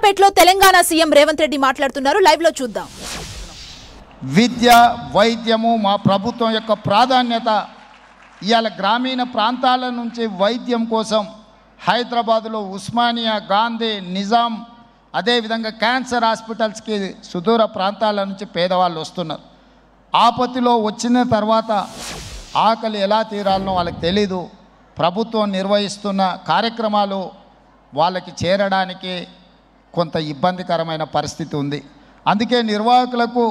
సూర్యాపేటలో తెలంగాణ సీఎం రేవంత్ రెడ్డి మాట్లాడుతున్నారు. లైవ్ లో చూద్దాం. విద్య వైద్యము మా ప్రభుత్వం యొక్క ప్రాధాన్యత. ఇవాళ గ్రామీణ ప్రాంతాల నుంచి వైద్యం కోసం హైదరాబాదులో ఉస్మానియా, గాంధీ, నిజాం, అదేవిధంగా క్యాన్సర్ హాస్పిటల్స్కి సుదూర ప్రాంతాల నుంచి పేదవాళ్ళు వస్తున్నారు. ఆపత్తిలో వచ్చిన తర్వాత ఆకలి ఎలా తీరాలనో వాళ్ళకి తెలీదు. ప్రభుత్వం నిర్వహిస్తున్న కార్యక్రమాలు వాళ్ళకి చేరడానికి కొంత ఇబ్బందికరమైన పరిస్థితి ఉంది. అందుకే నిర్వాహకులకు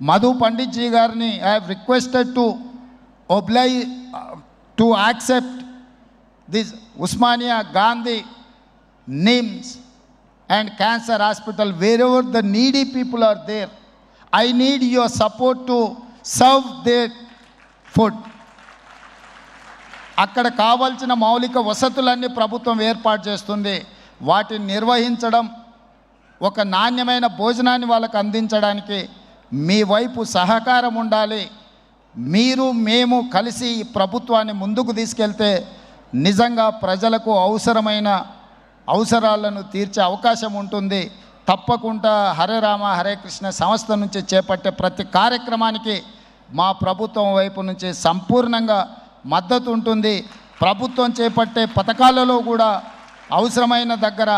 మధు పండిట్ జీ గారిని I have requested to accept this Osmania, Gandhi, NIMS and cancer hospital, wherever the needy people are there. I need your support to serve their food. అక్కడ కావాల్సిన మౌలిక వసతులన్నీ ప్రభుత్వం ఏర్పాటు చేస్తుంది. వాటిని నిర్వహించడం, ఒక నాణ్యమైన భోజనాన్ని వాళ్ళకు అందించడానికి మీ వైపు సహకారం ఉండాలి. మీరు మేము కలిసి ఈ ప్రభుత్వాన్ని ముందుకు తీసుకెళ్తే నిజంగా ప్రజలకు అవసరాలను తీర్చే అవకాశం ఉంటుంది. తప్పకుండా హరే రామ హరే కృష్ణ సంస్థ నుంచి చేపట్టే ప్రతి కార్యక్రమానికి మా ప్రభుత్వం వైపు నుంచి సంపూర్ణంగా మద్దతు ఉంటుంది. ప్రభుత్వం చేపట్టే పథకాలలో కూడా అవసరమైన దగ్గర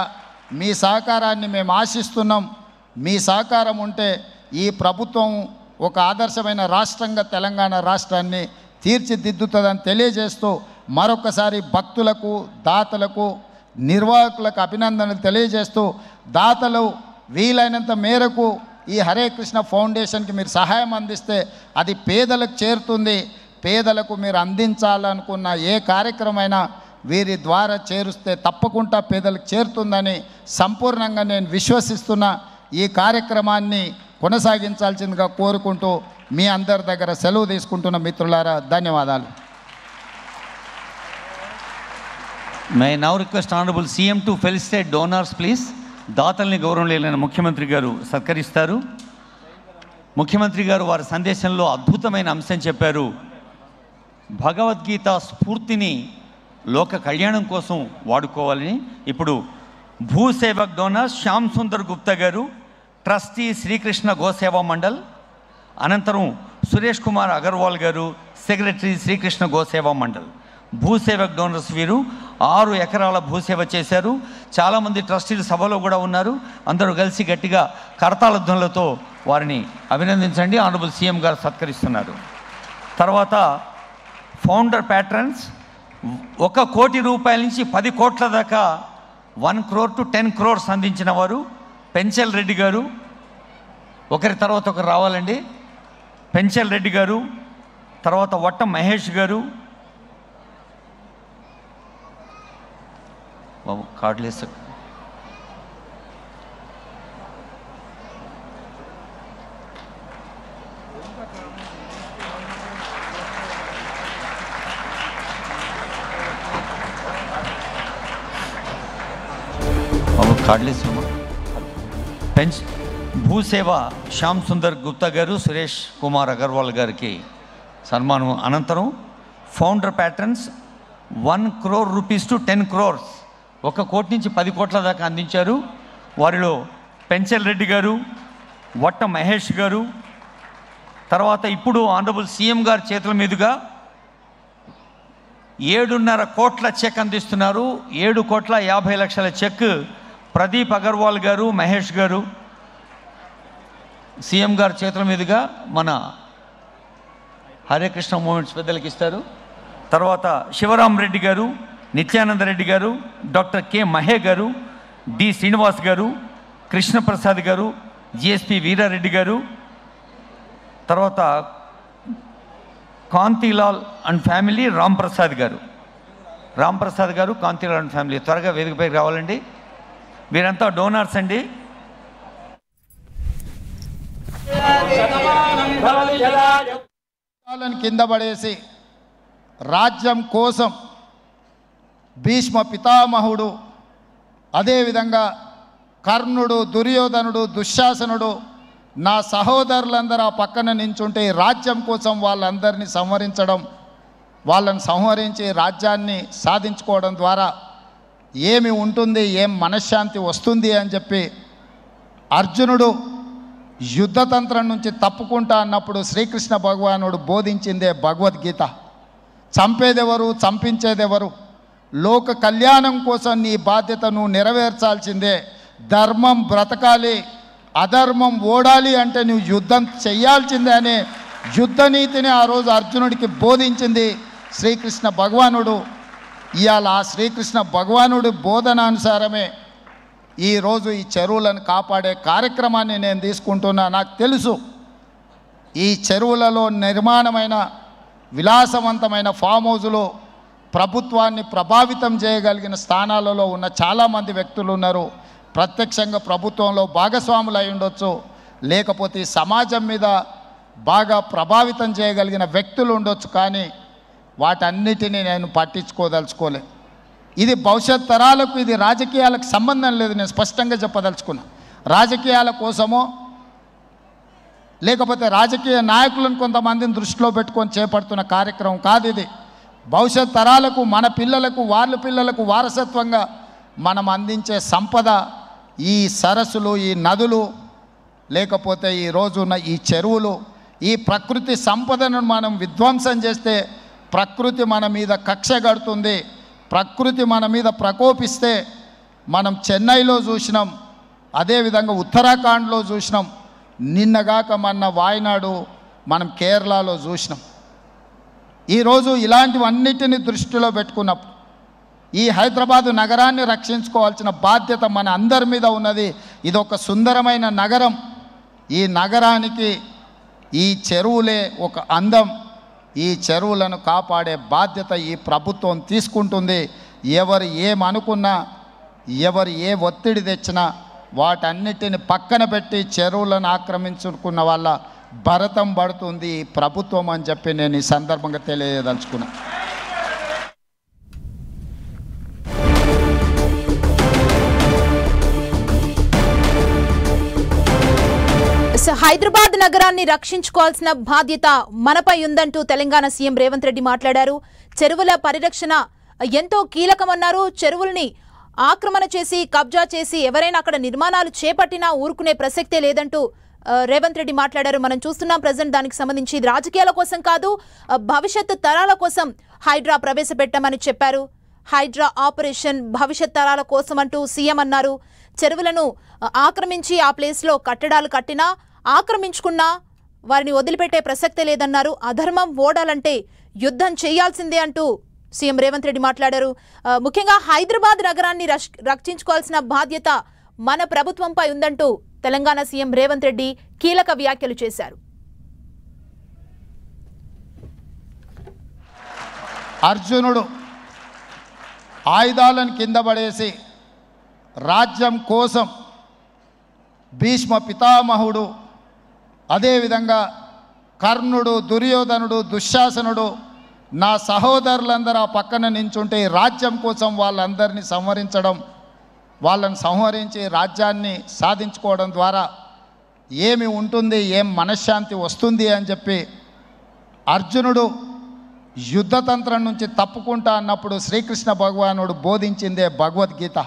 మీ సహకారాన్ని మేము ఆశిస్తున్నాం. మీ సహకారం ఉంటే ఈ ప్రభుత్వం ఒక ఆదర్శమైన రాష్ట్రంగా తెలంగాణ రాష్ట్రాన్ని తీర్చిదిద్దుతుందని తెలియజేస్తూ మరొకసారి భక్తులకు, దాతలకు, నిర్వాహకులకు అభినందనలు తెలియజేస్తూ, దాతలు వీలైనంత మేరకు ఈ హరే కృష్ణ ఫౌండేషన్కి మీరు సహాయం అందిస్తే అది పేదలకు చేరుతుంది. పేదలకు మీరు అందించాలనుకున్న ఏ కార్యక్రమైనా వీరి ద్వారా చేరుస్తే తప్పకుండా పేదలకు చేరుతుందని సంపూర్ణంగా నేను విశ్వసిస్తున్నా. ఈ కార్యక్రమాన్ని కొనసాగించాల్సిందిగా కోరుకుంటూ మీ అందరి దగ్గర సెలవు తీసుకుంటున్న మిత్రులారా, ధన్యవాదాలు. May I now request Honorable CM to felicitate donors, please. దాతల్ని గౌరవం లేని ముఖ్యమంత్రి గారు సత్కరిస్తారు. ముఖ్యమంత్రి గారు వారి సందేశంలో అద్భుతమైన అంశం చెప్పారు. భగవద్గీత స్ఫూర్తిని లోక కళ్యాణం కోసం వాడుకోవాలని. ఇప్పుడు భూసేవక్ డోనర్ శ్యామ్ సుందర్ గుప్తా గారు, ట్రస్టీ శ్రీకృష్ణ గోసేవా మండల్, అనంతరం సురేష్ కుమార్ అగర్వాల్ గారు, సెక్రటరీ శ్రీకృష్ణ గోసేవా మండల్. భూసేవక్ డోనర్స్ వీరు 6 ఎకరాల భూసేవ చేశారు. చాలామంది ట్రస్టీలు సభలో కూడా ఉన్నారు. అందరూ కలిసి గట్టిగా కరతాళ ధ్వనులతో వారిని అభినందించండి. ఆనరబుల్ సీఎం గారు సత్కరిస్తున్నారు. తర్వాత ఫౌండర్ ప్యాట్రన్స్ 1 కోటి రూపాయల నుంచి 10 కోట్ల దాకా 1 crore to 10 crores అందించిన వారు పెంచల్ రెడ్డి గారు. ఒకరి తర్వాత ఒకరు రావాలండి. పెంచల్ రెడ్డి గారు, తర్వాత వట్ట మహేష్ గారు. బాబు కార్డులు వేస్తా. బాబు కార్డులు వేస్తామా. భూసేవ శ్యామ్ సుందర్ గుప్తా గారు, సురేష్ కుమార్ అగర్వాల్ గారికి సన్మానం. అనంతరం founder patterns 1 crore rupees to 10 crores, 1 కోటి నుంచి 10 కోట్ల దాకా అందించారు. వారిలో పెంచల్ రెడ్డి గారు, వట్ట మహేష్ గారు. తర్వాత ఇప్పుడు ఆనరబుల్ సీఎం గారి చేతుల మీదుగా 7.5 కోట్ల చెక్ అందిస్తున్నారు. 7,50,00,000 చెక్ ప్రదీప్ అగర్వాల్ గారు, మహేష్ గారు సీఎం గారి చేతుల మీదుగా మన హరే కృష్ణ మూమెంట్స్ పెద్దలకు ఇస్తారు. తర్వాత శివరాం రెడ్డి గారు, నిత్యానంద రెడ్డి గారు, డాక్టర్ కె మహే గారు, డి శ్రీనివాస్ గారు, కృష్ణప్రసాద్ గారు, జిఎస్పి వీరారెడ్డి గారు. తర్వాత కాంతిలాల్ అండ్ ఫ్యామిలీ రాంప్రసాద్ గారు, కాంతిలాల్ అండ్ ఫ్యామిలీ త్వరగా వేదికపైకి రావాలండి. వీరంతా డోనర్స్ అండి. కింద పడేసి రాజ్యం కోసం భీష్మ పితామహుడు, అదేవిధంగా కర్ణుడు, దుర్యోధనుడు, దుశ్శాసనుడు, నా సహోదరులందరూ ఆ పక్కన నించుంటే రాజ్యం కోసం వాళ్ళందరినీ సంహరించడం, వాళ్ళని సంహరించి రాజ్యాన్ని సాధించుకోవడం ద్వారా ఏమి ఉంటుంది, ఏం మనశ్శాంతి వస్తుంది అని చెప్పి అర్జునుడు యుద్ధతంత్రం నుంచి తప్పుకుంటా అన్నప్పుడు శ్రీకృష్ణ భగవానుడు బోధించిందే భగవద్గీత. చంపేదెవరు, చంపించేదెవరు? లోక కళ్యాణం కోసం నీ బాధ్యతను నెరవేర్చాల్సిందే. ధర్మం బ్రతకాలి, అధర్మం ఓడాలి అంటే నువ్వు యుద్ధం చెయ్యాల్సిందే అనే యుద్ధ నీతిని ఆ రోజు అర్జునుడికి బోధించింది శ్రీకృష్ణ భగవానుడు. ఇవాళ ఆ శ్రీకృష్ణ భగవానుడి బోధనానుసారమే ఈరోజు ఈ చెరువులను కాపాడే కార్యక్రమాన్ని నేను తీసుకుంటున్నా. నాకు తెలుసు ఈ చెరువులలో నిర్మాణమైన విలాసవంతమైన ఫామ్ హౌజులు ప్రభుత్వాన్ని ప్రభావితం చేయగలిగిన స్థానాలలో ఉన్న చాలామంది వ్యక్తులు ఉన్నారు. ప్రత్యక్షంగా ప్రభుత్వంలో భాగస్వాములు అయి ఉండొచ్చు, లేకపోతే ఈ సమాజం మీద బాగా ప్రభావితం చేయగలిగిన వ్యక్తులు ఉండొచ్చు. కానీ వాటన్నిటినీ నేను పట్టించుకోదలుచుకోలే. ఇది భవిష్యత్ తరాలకు, ఇది రాజకీయాలకు సంబంధం లేదు. నేను స్పష్టంగా చెప్పదలుచుకున్నా. రాజకీయాల కోసమో లేకపోతే రాజకీయ నాయకులను కొంతమందిని దృష్టిలో పెట్టుకొని చేపడుతున్న కార్యక్రమం కాదు ఇది. భవిష్యత్ తరాలకు, మన పిల్లలకు, వాళ్ళ పిల్లలకు వారసత్వంగా మనం అందించే సంపద ఈ సరస్సులు, ఈ నదులు, లేకపోతే ఈ రోజున్న ఈ చెరువులు. ఈ ప్రకృతి సంపదను మనం విధ్వంసం చేస్తే ప్రకృతి మన మీద కక్ష కడుతుంది. ప్రకృతి మన మీద ప్రకోపిస్తే మనం చెన్నైలో చూసినాం, అదేవిధంగా ఉత్తరాఖండ్లో చూసినాం, నిన్నగాక మొన్న వాయనాడు మనం కేరళలో చూసినాం. ఈరోజు ఇలాంటివన్నిటిని దృష్టిలో పెట్టుకున్నప్పుడు ఈ హైదరాబాదు నగరాన్ని రక్షించుకోవాల్సిన బాధ్యత మన అందరి మీద ఉన్నది. ఇది ఒక సుందరమైన నగరం. ఈ నగరానికి ఈ చెరువులే ఒక అందం. ఈ చెరువులను కాపాడే బాధ్యత ఈ ప్రభుత్వం తీసుకుంటుంది. ఎవరు ఏమనుకున్నా, ఎవరు ఏ ఒత్తిడి తెచ్చినా వాటన్నిటిని పక్కన పెట్టి చెరువులను ఆక్రమించుకున్న వాళ్ళ భరతం పడుతుంది ఈ ప్రభుత్వం అని చెప్పి నేను ఈ సందర్భంగా తెలియదలుచుకున్నా. హైదరాబాద్ నగరాన్ని రక్షించుకోవాల్సిన బాధ్యత మనపై ఉందంటూ తెలంగాణ సీఎం రేవంత్ రెడ్డి మాట్లాడారు. చెరువుల పరిరక్షణ ఎంతో కీలకమన్నారు. చెరువుల్ని ఆక్రమణ చేసి, కబ్జా చేసి ఎవరైనా అక్కడ నిర్మాణాలు చేపట్టినా ఊరుకునే ప్రసక్తే లేదంటూ రేవంత్ రెడ్డి మాట్లాడారు. మనం చూస్తున్నాం ప్రజెంట్. దానికి సంబంధించి రాజకీయాల కోసం కాదు, భవిష్యత్తు తరాల కోసం హైడ్రా ప్రవేశపెట్టామని చెప్పారు. హైడ్రా ఆపరేషన్ భవిష్యత్ తరాల కోసం అంటూ సీఎం అన్నారు. చెరువులను ఆక్రమించి ఆ ప్లేస్లో కట్టడాలు కట్టినా, ఆక్రమించుకున్నా వారిని వదిలిపెట్టే ప్రసక్తే లేదన్నారు. అధర్మం ఓడాలంటే యుద్ధం చేయాల్సిందే అంటూ సీఎం రేవంత్ రెడ్డి మాట్లాడారు. ముఖ్యంగా హైదరాబాద్ నగరాన్ని రక్షించుకోవాల్సిన బాధ్యత మన ప్రభుత్వంపై ఉందంటూ తెలంగాణ సీఎం రేవంత్ రెడ్డి కీలక వ్యాఖ్యలు చేశారు. అర్జునుడు ఆయుధాలను కింద పడేసి రాజ్యం కోసం భీష్మ పితామహుడు, అదేవిధంగా కర్ణుడు, దుర్యోధనుడు, దుశ్శాసనుడు, నా సహోదరులందరూ ఆ పక్కన నించుంటే రాజ్యం కోసం వాళ్ళందరినీ సంహరించడం, వాళ్ళని సంహరించి రాజ్యాన్ని సాధించుకోవడం ద్వారా ఏమి ఉంటుంది, ఏం మనశ్శాంతి వస్తుంది అని చెప్పి అర్జునుడు యుద్ధతంత్రం నుంచి తప్పుకుంటా అన్నప్పుడు శ్రీకృష్ణ భగవానుడు బోధించిందే భగవద్గీత.